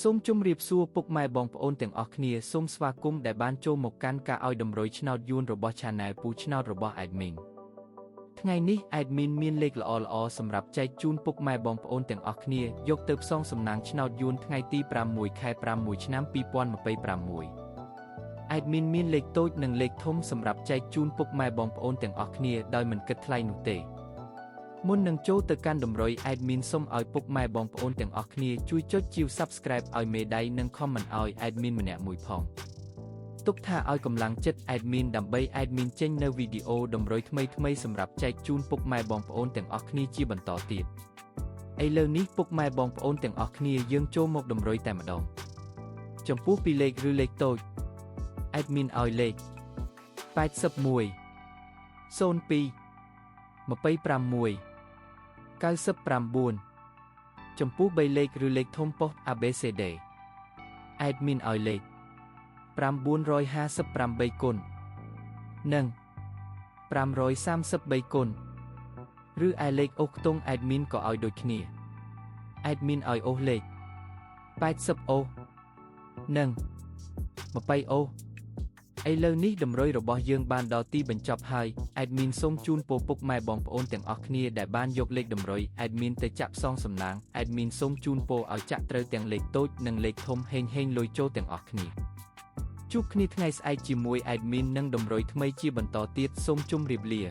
សូមជម្រាបសួរពុកម៉ែបងប្អូនទាំងអស់គ្នាសូមស្វាគមន៍ដែលបានចូលមកកាន់ការឲ្យតម្រុយឆ្នោតយួនរបស់ Channel ពូឆ្នោតរបស់ Admin ថ្ងៃនេះ Admin មានលេខល្អៗសម្រាប់ចែកជូនពុកម៉ែបងប្អូនទាំងអស់គ្នាយកទៅផ្សងសំណាងឆ្នោតយួនថ្ងៃទី6 ខែ 6 ឆ្នាំ 2026 Admin មានលេខតូចនិងលេខធំសម្រាប់ចែកជូនពុកម៉ែបងប្អូនទាំងអស់គ្នាដោយមិនគិតថ្លៃនោះទេមុននឹងចូលទៅកាន់តម្រុយ Admin សូមឲ្យពុកម៉ែបងប្អូនទាំងអស់គ្នាជួយចុចជាវ Subscribe ឲ្យមេដៃនិង Comment ឲ្យ Admin ម្នាក់មួយផងទុកថាឲ្យកម្លាំងចិត្ត Admin ដើម្បី Admin ចេញនៅវីដេអូតម្រុយថ្មីៗសម្រាប់ចែកជូនពុកម៉ែបងប្អូនទាំងអស់គ្នាជាបន្តទៀតឥឡូវនេះពុកម៉ែបងប្អូនទាំងអស់គ្នាយើងចូលមកតម្រុយតែម្ដងចំពោះពីលេខឬលេខតូច Admin ឲ្យលេខ81 02 26 99 ចំពោះ3លេខឬលេខធំប៉ុស ABCD Admin ឲ្យលេខ958គុណនិង533គុណឬឯលេខអូសខ្ទង់ Admin ក៏ឲ្យដូចគ្នា Admin ឲ្យអូសលេខ80អូសនិង20អូសឥឡូវនេះតម្រុយរបស់យើងបានដល់ទីបញ្ចប់ហើយ Admin សូមជូនពរពុកម៉ែបងប្អូនទាំងអស់គ្នាដែលបានយកលេខតម្រុយ Admin ទៅចាក់ផ្សងសំណាង Admin សូមជូនពរឲ្យចាក់ត្រូវទាំងលេខតូចនិងលេខធំហេងលុយចូលទាំងអស់គ្នាជួបគ្នាថ្ងៃស្អែកជាមួយ Admin និងតម្រុយថ្មីជាបន្តទៀតសូមជម្រាបលា